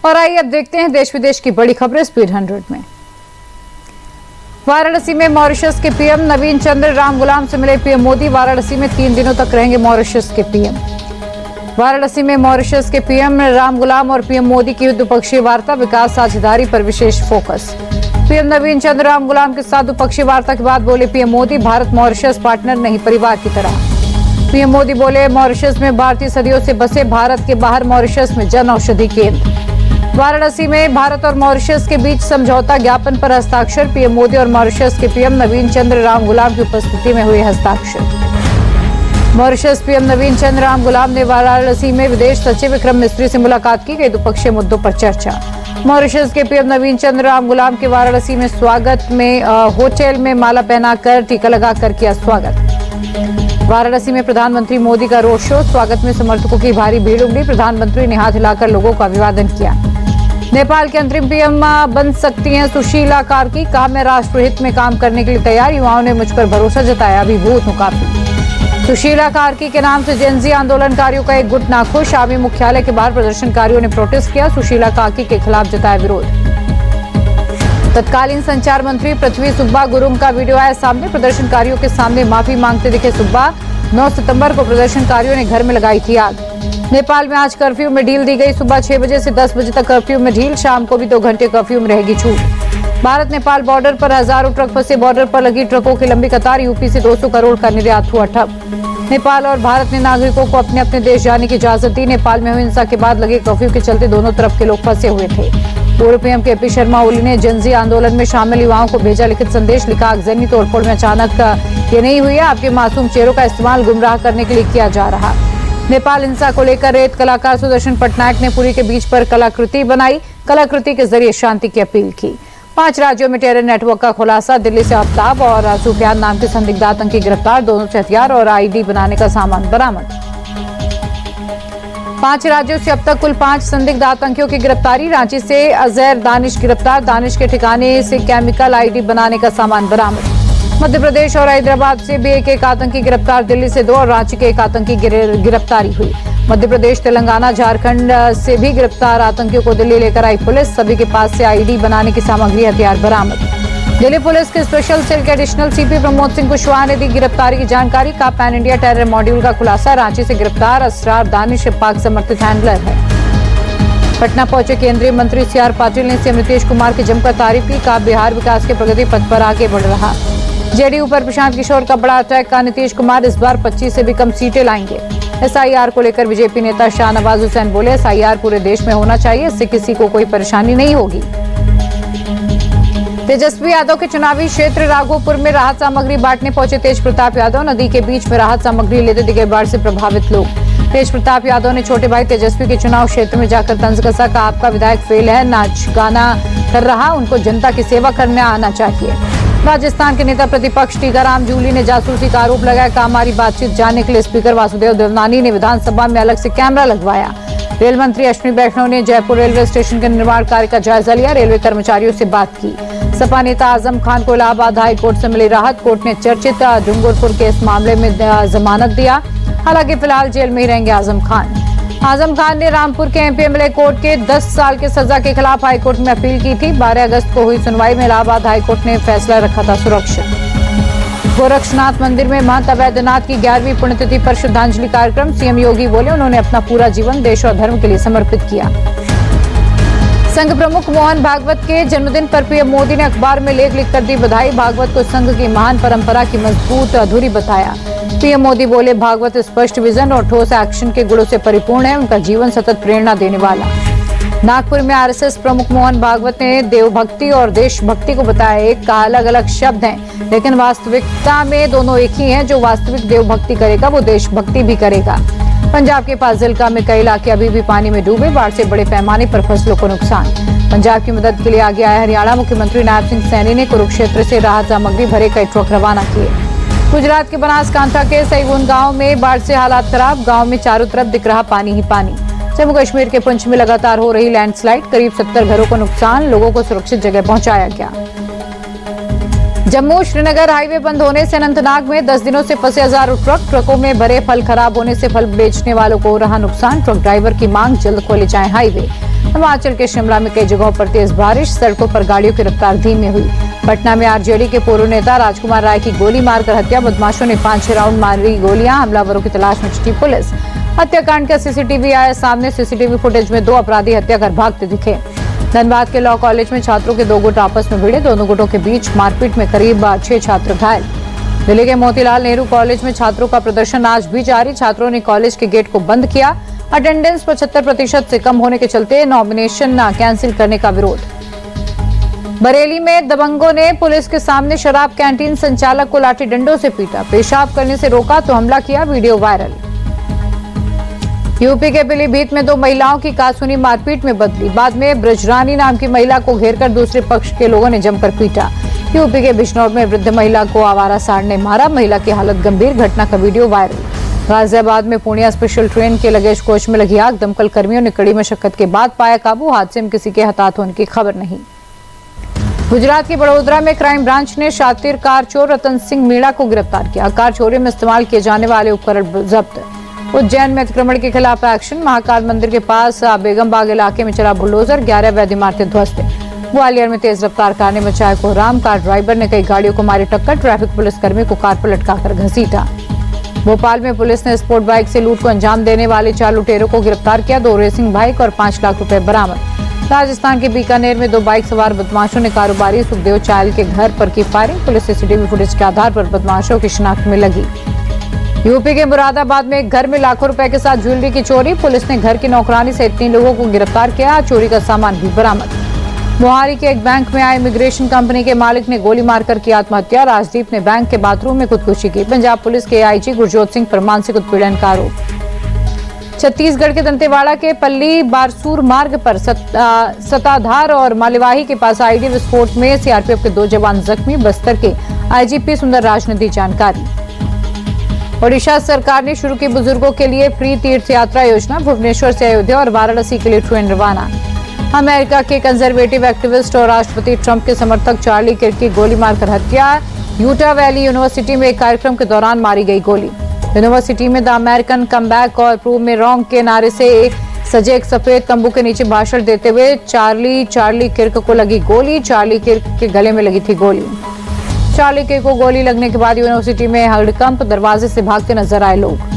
और आइए अब देखते हैं देश विदेश की बड़ी खबरें स्पीड 100 में। वाराणसी में मॉरिशस के पीएम नवीन चंद्र राम गुलाम से मिले पीएम मोदी। वाराणसी में 3 दिनों तक रहेंगे मॉरिशस के पीएम। वाराणसी में मॉरिशस के पीएम राम गुलाम और पीएम मोदी की द्विपक्षीय वार्ता, विकास साझेदारी पर विशेष फोकस। पीएम नवीन चंद्र राम गुलाम के साथ द्विपक्षीय वार्ता के बाद बोले PM Modi, Bharat Mauritius partner नहीं परिवार की तरह। पीएम मोदी बोले, मॉरिशस में भारतीय सदियों से बसे, भारत के बाहर मॉरिशस में जन औषधि केंद्र। वाराणसी में भारत और मॉरिशस के बीच समझौता ज्ञापन पर हस्ताक्षर। पीएम मोदी और मॉरिशस के पीएम नवीन चंद्र राम गुलाम की उपस्थिति में हुए हस्ताक्षर। मॉरिशस पीएम नवीन चंद्र राम गुलाम ने वाराणसी में विदेश सचिव विक्रम मिस्री से मुलाकात की। कई द्विपक्षीय मुद्दों पर चर्चा। मॉरिशस के पीएम नवीन चंद्र राम गुलाम के वाराणसी में स्वागत में होटल में माला पहनाकर टीका लगाकर किया स्वागत। वाराणसी में प्रधानमंत्री मोदी का रोड शो, स्वागत में समर्थकों की भारी भीड़ उमड़ी। प्रधानमंत्री ने हाथ हिलाकर लोगों का अभिवादन किया। नेपाल के अंतरिम पीएम बन सकती हैं सुशीला कार्की, कहा मैं राष्ट्रहित में काम करने के लिए तैयार, युवाओं ने मुझ पर भरोसा जताया, अभिभूत हूं काफी। सुशीला कार्की के नाम से जेनजी आंदोलनकारियों का एक गुट नाखुश, आर्मी मुख्यालय के बाहर प्रदर्शनकारियों ने प्रोटेस्ट किया, सुशीला कार्की के खिलाफ जताया विरोध। तत्कालीन संचार मंत्री पृथ्वी सुब्बा गुरुंग का वीडियो आया सामने, प्रदर्शनकारियों के सामने माफी मांगते दिखे सुब्बा। 9 सितंबर को प्रदर्शनकारियों ने घर में लगाई थी आग। नेपाल में आज कर्फ्यू में ढील दी गई, सुबह 6 बजे से 10 बजे तक कर्फ्यू में ढील, शाम को भी 2 घंटे कर्फ्यू में रहेगी छूट। भारत नेपाल बॉर्डर पर हजारों ट्रक फंसे, बॉर्डर पर लगी ट्रकों की लंबी कतार, यूपी से 200 करोड़ का निर्यात हुआ ठप। नेपाल और भारत ने नागरिकों को अपने अपने देश जाने की इजाजत दी। नेपाल में हुई हिंसा के बाद लगे कर्फ्यू के चलते दोनों तरफ के लोग फंसे हुए थे। पूर्व पीएम केपी शर्मा ओली ने जेनजी आंदोलन में शामिल युवाओं को भेजा लिखित संदेश, लिखा आगजनी तोड़फोड़ में अचानक ये नहीं हुई है, आपके मासूम चेहरों का इस्तेमाल गुमराह करने के लिए किया जा रहा। नेपाल हिंसा को लेकर रेत कलाकार सुदर्शन पटनायक ने पुरी के बीच पर कलाकृति बनाई, कलाकृति के जरिए शांति की अपील की। 5 राज्यों में टेरर नेटवर्क का खुलासा, दिल्ली से आफ्ताब और सुफियान नाम के संदिग्ध आतंकी गिरफ्तार, दोनों से हथियार और आईडी बनाने का सामान बरामद। 5 राज्यों से अब तक कुल 5 संदिग्ध आतंकियों की गिरफ्तारी, रांची से अजहर दानिश गिरफ्तार, दानिश के ठिकाने से केमिकल आईडी बनाने का सामान बरामद। मध्य प्रदेश और हैदराबाद से भी एक आतंकी गिरफ्तार, दिल्ली से 2 और रांची के एक आतंकी गिरफ्तारी हुई। मध्य प्रदेश, तेलंगाना, झारखंड से भी गिरफ्तार आतंकियों को दिल्ली लेकर आई पुलिस, सभी के पास से आईडी बनाने की सामग्री, हथियार बरामद। दिल्ली पुलिस के स्पेशल सेल के एडिशनल सीपी प्रमोद सिंह कुशवाहा ने दी गिरफ्तारी की जानकारी, का पैन इंडिया टेरर मॉड्यूल का खुलासा, रांची से गिरफ्तार असरार दानिश पाक समर्थित हैंडलर है। पटना पहुंचे केंद्रीय मंत्री सीआर पाटिल ने सीएम नीतीश कुमार की जमकर तारीफ की, कहा बिहार विकास के प्रगति पथ पर आगे बढ़ रहा। जेडीयू पर प्रशांत किशोर का बड़ा अटैक, का नीतीश कुमार इस बार 25 से भी कम सीटें लाएंगे। एसआईआर को लेकर बीजेपी नेता शाहनवाज हुसैन बोले, एसआईआर पूरे देश में होना चाहिए, इससे किसी को कोई परेशानी नहीं होगी। तेजस्वी यादव के चुनावी क्षेत्र राघोपुर में राहत सामग्री बांटने पहुंचे तेज प्रताप यादव, नदी के बीच में राहत सामग्री लेते दिखे बाढ़ से प्रभावित लोग। तेज प्रताप यादव ने छोटे भाई तेजस्वी के चुनाव क्षेत्र में जाकर तंज कसा, कहा आपका विधायक फेल है, नाच गाना कर रहा, उनको जनता की सेवा करने आना चाहिए। राजस्थान के नेता प्रतिपक्ष टीकाराम जूली ने जासूसी का आरोप लगाया, कहा हमारी बातचीत जानने के लिए स्पीकर वासुदेव देवनानी ने विधानसभा में अलग से कैमरा लगवाया। रेल मंत्री अश्विनी वैष्णव ने जयपुर रेलवे स्टेशन के निर्माण कार्य का जायजा लिया, रेलवे कर्मचारियों से बात की। सपा नेता आजम खान को इलाहाबाद हाई कोर्ट से मिली राहत, कोर्ट ने चर्चित डूंगरपुर केस मामले में जमानत दिया, हालांकि फिलहाल जेल में ही रहेंगे आजम खान। आजम खान ने रामपुर के एमपीएमएलए कोर्ट के 10 साल के सजा के खिलाफ हाईकोर्ट में अपील की थी। 12 अगस्त को हुई सुनवाई में इलाहाबाद हाईकोर्ट ने फैसला रखा था सुरक्षित। गोरक्षनाथ मंदिर में महंत अवैधनाथ की 11वीं पुण्यतिथि पर श्रद्धांजलि कार्यक्रम, सीएम योगी बोले उन्होंने अपना पूरा जीवन देश और धर्म के लिए समर्पित किया। संघ प्रमुख मोहन भागवत के जन्मदिन पर पीएम मोदी ने अखबार में लेख लिखकर दी बधाई, भागवत को संघ की महान परंपरा की मजबूत अधूरी बताया। पीएम मोदी बोले भागवत स्पष्ट विजन और ठोस एक्शन के गुणों से परिपूर्ण है, उनका जीवन सतत प्रेरणा देने वाला। नागपुर में आरएसएस प्रमुख मोहन भागवत ने देवभक्ति और देशभक्ति को बताया एक का अलग अलग शब्द हैं, लेकिन वास्तविकता में दोनों एक ही हैं। जो वास्तविक देवभक्ति करेगा वो देशभक्ति भी करेगा। पंजाब के फाजिल्का में कई इलाके अभी भी पानी में डूबे, बाढ़ से बड़े पैमाने पर फसलों को नुकसान। पंजाब की मदद के लिए आगे आया हरियाणा, मुख्यमंत्री नायब सिंह सैनी ने कुरुक्षेत्र से राहत सामग्री भरे कई ट्रक रवाना किए। गुजरात के बनासकांठा के सईगुन गांव में बाढ़ से हालात खराब, गांव में चारों तरफ दिख रहा पानी ही पानी। जम्मू कश्मीर के पुंछ में लगातार हो रही लैंडस्लाइड, करीब 70 घरों को नुकसान, लोगों को सुरक्षित जगह पहुंचाया गया। जम्मू श्रीनगर हाईवे बंद होने से अनंतनाग में 10 दिनों से फंसे हजारों ट्रकों में भरे फल खराब होने से फल बेचने वालों को हो रहा नुकसान, ट्रक ड्राइवर की मांग जल्द खोले जाए हाईवे। हिमाचल के शिमला में कई जगहों पर तेज बारिश, सड़कों पर गाड़ियों की रफ्तार धीमी हुई। पटना में आरजेडी के पूर्व नेता राजकुमार राय की गोली मारकर हत्या, बदमाशों ने 5-6 राउंड मारी गोलियां, हमलावरों की तलाश में जुटी पुलिस। हत्याकांड का सीसीटीवी आया सामने, सीसीटीवी फुटेज में 2 अपराधी हत्या कर भागते दिखे। धनबाद के लॉ कॉलेज में छात्रों के 2 गुट आपस में भिड़े, दोनों गुटों के बीच मारपीट में करीब 6 छात्र घायल। दिल्ली के मोतीलाल नेहरू कॉलेज में छात्रों का प्रदर्शन आज भी जारी, छात्रों ने कॉलेज के गेट को बंद किया। अटेंडेंस 75% से कम होने के चलते नॉमिनेशन कैंसिल करने का विरोध। बरेली में दबंगों ने पुलिस के सामने शराब कैंटीन संचालक को लाठी डंडों से पीटा, पेशाब करने से रोका तो हमला किया, वीडियो वायरल। यूपी के पीलीभीत में 2 महिलाओं की कासूनी मारपीट में बदली, बाद में ब्रजरानी नाम की महिला को घेरकर दूसरे पक्ष के लोगों ने जमकर पीटा। यूपी के बिजनौर में वृद्ध महिला को आवारा सांड ने मारा, महिला की हालत गंभीर, घटना का वीडियो वायरल। गाजियाबाद में पूर्णिया स्पेशल ट्रेन के लगेज कोच में लगी आग, दमकल कर्मियों ने कड़ी मशक्कत के बाद पाया काबू, हादसे में किसी के हताहत होने की खबर नहीं। गुजरात के बड़ोदरा में क्राइम ब्रांच ने शातिर कार चोर रतन सिंह मीणा को गिरफ्तार किया, कार चोरी में इस्तेमाल किए जाने वाले उपकरण जब्त। उज्जैन में अतिक्रमण के खिलाफ एक्शन, महाकाल मंदिर के पास बेगम बाग इलाके में चला बुलडोजर, 11 अवैध इमारतें ध्वस्त। ग्वालियर में तेज रफ्तार कार ने मचाया कोहराम, कार ड्राइवर ने कई गाड़ियों को मारी टक्कर, ट्रैफिक पुलिसकर्मी को कार पर लटकाकर घसीटा। भोपाल में पुलिस ने स्पोर्ट बाइक से लूट को अंजाम देने वाले 4 लुटेरों को गिरफ्तार किया, 2 रेसिंग बाइक और 5 लाख रुपए बरामद। राजस्थान के बीकानेर में 2 बाइक सवार बदमाशों ने कारोबारी सुखदेव चायल के घर पर की फायरिंग, पुलिस सीसीटीवी फुटेज के आधार पर बदमाशों की शिनाख्त में लगी। यूपी के मुरादाबाद में एक घर में लाखों रुपए के साथ ज्वेलरी की चोरी, पुलिस ने घर की नौकरानी सहित 3 लोगों को गिरफ्तार किया, चोरी का सामान भी बरामद। मोहाली के एक बैंक में आए इमिग्रेशन कंपनी के मालिक ने गोली मारकर की आत्महत्या, राजदीप ने बैंक के बाथरूम में खुदकुशी की। पंजाब पुलिस के आईजी गुरजोत सिंह पर मानसिक उत्पीड़न का आरोप। छत्तीसगढ़ के दंतेवाड़ा के पल्ली बारसूर मार्ग पर सताधार और मालेवाही के पास आईडी विस्फोट में सीआरपीएफ के 2 जवान जख्मी, बस्तर के आईजीपी सुंदर राज ने दी जानकारी। ओडिशा सरकार ने शुरू की बुजुर्गों के लिए फ्री तीर्थ यात्रा योजना, भुवनेश्वर से अयोध्या और वाराणसी के लिए ट्रेन रवाना। अमेरिका के कंजर्वेटिव एक्टिविस्ट और राष्ट्रपति ट्रंप के समर्थक चार्ली किर्क की गोली मारकर हत्या, यूटा वैली यूनिवर्सिटी में एक कार्यक्रम के दौरान मारी गई गोली। यूनिवर्सिटी में द अमेरिकन कमबैक और प्रूव में रॉन्ग के नारे से सजे एक सफेद तंबू के नीचे भाषण देते हुए चार्ली किर्क को लगी गोली, चार्ली किर्क के गले में लगी थी गोली। चार्ली किर्क को गोली लगने के बाद यूनिवर्सिटी में हड़कंप, दरवाजे से भागते नजर आए लोग।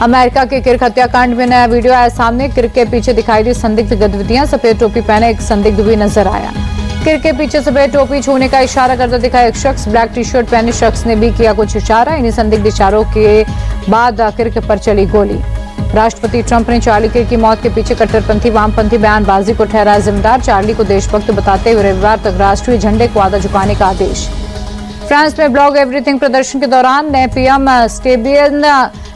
अमेरिका के किर्क हत्याकांड में नया वीडियो आया सामने, किर्क के पीछे दिखाई दी संदिग्ध गतिविधियां, सफेद टोपी पहने एक संदिग्ध भी नजर आया। किर्क के पीछे सफेद टोपी छूने का इशारा करता दिखा एक शख्स, ब्लैक टी शर्ट पहने शख्स ने भी किया कुछ इशारा, इन्हीं संदिग्ध इशारों के बाद किर्क पर चली गोली। राष्ट्रपति ट्रंप ने चार्ली किर्क की मौत के पीछे कट्टरपंथी वामपंथी बयानबाजी को ठहराया जिम्मेदार, चार्ली को देशभक्त बताते हुए रविवार तक राष्ट्रीय झंडे को आधा झुकाने का आदेश। फ्रांस में ब्लॉग एवरीथिंग प्रदर्शन के दौरान नए पीएम स्टेबियन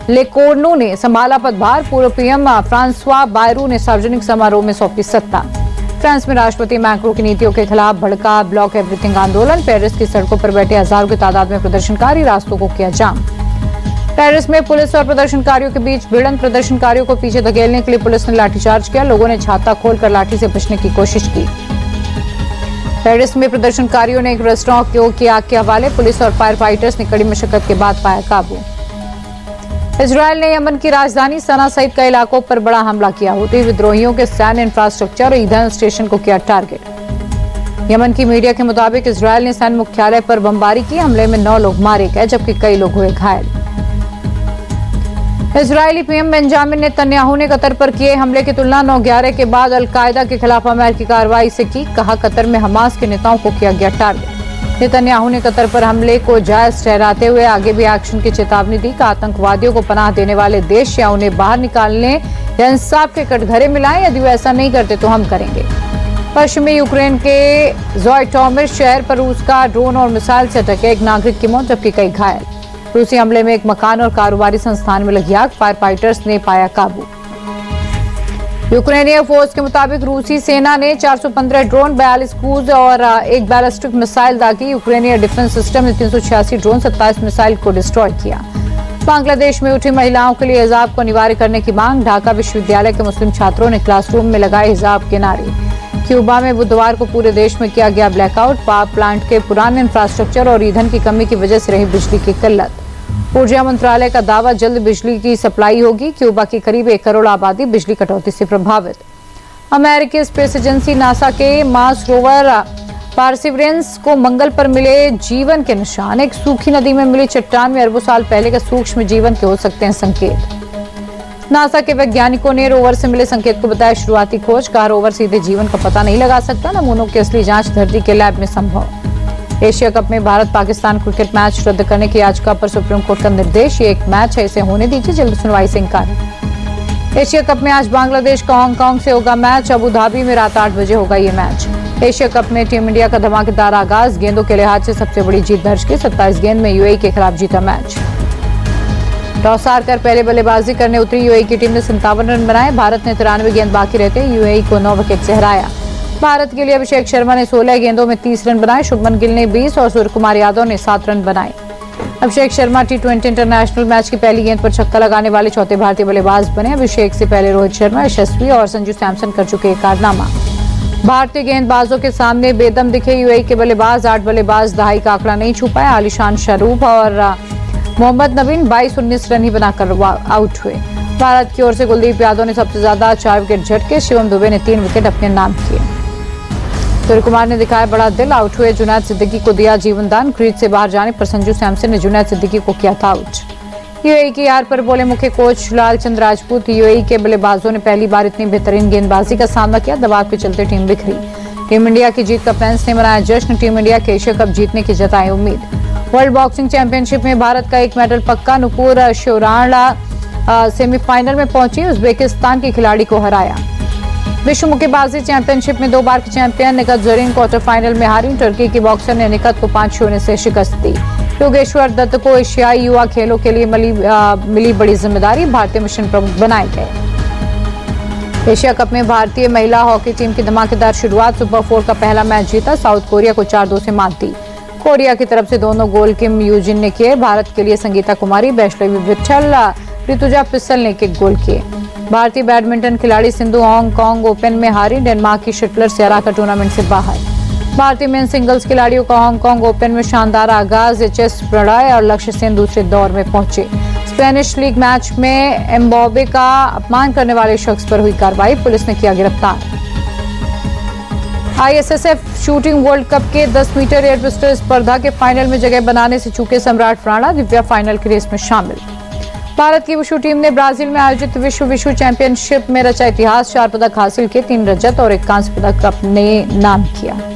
लेकोर्नू ने संभाला पदभार, पूर्व पीएम फ्रांसवा बायरू ने सार्वजनिक समारोह में सौंपी सत्ता। फ्रांस में राष्ट्रपति मैक्रों की नीतियों के खिलाफ भड़का ब्लॉक एवरीथिंग आंदोलन, पेरिस की सड़कों पर बैठे हजारों की तादाद में प्रदर्शनकारी, रास्तों को किया जाम। पेरिस में पुलिस और प्रदर्शनकारियों के बीच भिड़ंत, प्रदर्शनकारियों को पीछे धकेलने के लिए पुलिस ने लाठीचार्ज किया, लोगों ने छाता खोलकर लाठी से बचने की कोशिश की। पेरिस में प्रदर्शनकारियों ने एक रेस्टोरेंट को किया आग के हवाले, पुलिस और फायर फाइटर्स ने कड़ी मशक्कत के बाद पाया काबू। इजरायल ने यमन की राजधानी सना सहित कई इलाकों पर बड़ा हमला किया, होती विद्रोहियों के सैन्य इंफ्रास्ट्रक्चर और ईंधन स्टेशन को किया टारगेट। यमन की मीडिया के मुताबिक इजरायल ने सैन्य मुख्यालय पर बमबारी की, हमले में 9 लोग मारे गए जबकि कई लोग हुए घायल। इजरायली पीएम बेंजामिन नेतन्याहू ने कतर पर किए हमले की तुलना 9/11 के बाद अलकायदा के खिलाफ अमेरिकी कार्रवाई से की, कहा कतर में हमास के नेताओं को किया गया टारगेट। नेतन्याहू ने कतर पर हमले को जायज ठहराते हुए आगे भी एक्शन की चेतावनी दी कि आतंकवादियों को पनाह देने वाले देश या उन्हें बाहर निकालने या इंसाफ के कटघरे में लाएं, यदि वो ऐसा नहीं करते तो हम करेंगे। पश्चिमी यूक्रेन के ज़ॉयटोमिर शहर पर रूस का ड्रोन और मिसाइल से अटैक, एक नागरिक की मौत जबकि कई घायल। रूसी हमले में एक मकान और कारोबारी संस्थान में लगी आग, फायर फाइटर्स ने पाया काबू। यूक्रेनी फोर्स के मुताबिक रूसी सेना ने 415 ड्रोन, 42 क्रूज और एक बैलिस्टिक मिसाइल दागी। यूक्रेनी डिफेंस सिस्टम ने 386 ड्रोन, 27 मिसाइल को डिस्ट्रॉय किया। बांग्लादेश में उठी महिलाओं के लिए हिजाब को अनिवार्य करने की मांग, ढाका विश्वविद्यालय के मुस्लिम छात्रों ने क्लासरूम में लगाए हिजाब के नारे। क्यूबा में बुधवार को पूरे देश में किया गया ब्लैकआउट, पावर प्लांट के पुराने इंफ्रास्ट्रक्चर और ईंधन की कमी की वजह से रही बिजली की किल्लत। ऊर्जा मंत्रालय का दावा, जल्द बिजली की सप्लाई होगी। क्यूबा की करीब 1 करोड़ आबादी बिजली कटौती से प्रभावित। अमेरिकी स्पेस एजेंसी नासा के मार्स रोवर परसिवरेंस को मंगल पर मिले जीवन के निशान। एक सूखी नदी में मिली चट्टान में अरबों साल पहले के सूक्ष्म जीवन के हो सकते हैं संकेत। नासा के वैज्ञानिकों ने रोवर से मिले संकेत को बताया शुरुआती खोज। कहा रोवर सीधे जीवन का पता नहीं लगा सकता, नमूनों की असली जांच धरती के लैब में संभव। एशिया कप में भारत पाकिस्तान क्रिकेट मैच रद्द करने की याचिका पर सुप्रीम कोर्ट का निर्देश। ये एक मैच है, इसे होने दीजिए, जल्द सुनवाई से इंकार। एशिया कप में आज बांग्लादेश का हांगकांग से होगा मैच। अबू धाबी में रात 8 बजे होगा ये मैच। एशिया कप में टीम इंडिया का धमाकेदार आगाज। गेंदों के लिहाज से सबसे बड़ी जीत दर्ज की। 27 गेंद में यूएई के खिलाफ जीता मैच। टॉस हारकर पहले बल्लेबाजी करने उतरी यूएई की टीम ने 57 रन बनाए। भारत ने 93 गेंद बाकी रहते यूएई को 9 विकेट से हराया। भारत के लिए अभिषेक शर्मा ने 16 गेंदों में 30 रन बनाए। शुभमन गिल ने 20 और सूर्य कुमार यादव ने 7 रन बनाए। Abhishek Sharma T20 international match की पहली गेंद पर छक्का लगाने वाले चौथे भारतीय बल्लेबाज बने। अभिषेक से पहले रोहित शर्मा, यशस्वी और संजू सैमसन कर चुके कारनामा। भारतीय गेंदबाजों के सामने बेदम दिखे यूएई के बल्लेबाज। 8 बल्लेबाज दहाई का आंकड़ा नहीं छू पाए। आलिशान शाहरुख और मोहम्मद नबीन 22-19 रन ही बनाकर आउट हुए। भारत की ओर से कुलदीप यादव ने सबसे ज्यादा 4 विकेट झटके। शिवम दुबे ने 3 विकेट अपने नाम किए। सूर्य कुमार ने दिखाया बड़ा दिल, आउट हुए जुनैद सिद्दीकी को दिया जीवन दान। क्रीज से बाहर जाने पर संजू सैमसन ने जुनैद सिद्दीकी को किया था आउट। यूएई की हार पर बोले मुख्य कोच लालचंद राजपूत। यूएई के बल्लेबाजों ने पहली बार इतनी बेहतरीन गेंदबाजी का सामना किया। दबाव के चलते टीम बिखरी। टीम इंडिया की जीत का फैंस ने मनाया जश्न। टीम इंडिया के एशिया कप जीतने की जताई उम्मीद। वर्ल्ड बॉक्सिंग चैंपियनशिप में भारत का एक मेडल पक्का। नुपुर शिवराणा सेमीफाइनल में पहुंची, उज्बेकिस्तान के खिलाड़ी को हराया। विश्व मुक्केबाजी चैंपियनशिप में 2 बार की champion Nikhat Zareen quarter final में हारी। टर्की की बॉक्सर ने निकत को 5-0 से शिकस्त दी। योगेश्वर दत्त को एशियाई युवा खेलों के लिए मिली बड़ी जिम्मेदारी। भारतीय मिशन प्रमुख बनाए गए। एशिया कप में भारतीय महिला हॉकी टीम की धमाकेदार शुरुआत। सुपर 4 का पहला मैच जीता। साउथ कोरिया को 4-2 से मात दी। कोरिया की तरफ से दोनों गोल किम यूजिन ने किए। भारत के लिए संगीता कुमारी, वैष्णवी विठल, ऋतुजा पिस्सल ने एक गोल किए। भारतीय बैडमिंटन खिलाड़ी सिंधु हांगकांग ओपन में हारी। डेनमार्क की शटलर सियारा का टूर्नामेंट से बाहर। भारतीय मेन सिंगल्स खिलाड़ियों का हांगकांग ओपन में शानदार आगाज। एचएस प्रणय और लक्ष्य सेन दूसरे दौर में पहुंचे। स्पेनिश लीग मैच में एम्बाबे का अपमान करने वाले शख्स पर हुई कार्रवाई। पुलिस ने किया गिरफ्तार। आईएसएसएफ शूटिंग वर्ल्ड कप के 10 मीटर एयर पिस्टल स्पर्धा के फाइनल में जगह बनाने से चूके सम्राट राणा। दिव्या फाइनल की रेस में शामिल। भारत की वुशु टीम ने ब्राजील में आयोजित विश्व चैंपियनशिप में रचा इतिहास। 4 पदक हासिल किए, 3 रजत और 1 कांस्य पदक अपने नाम किया।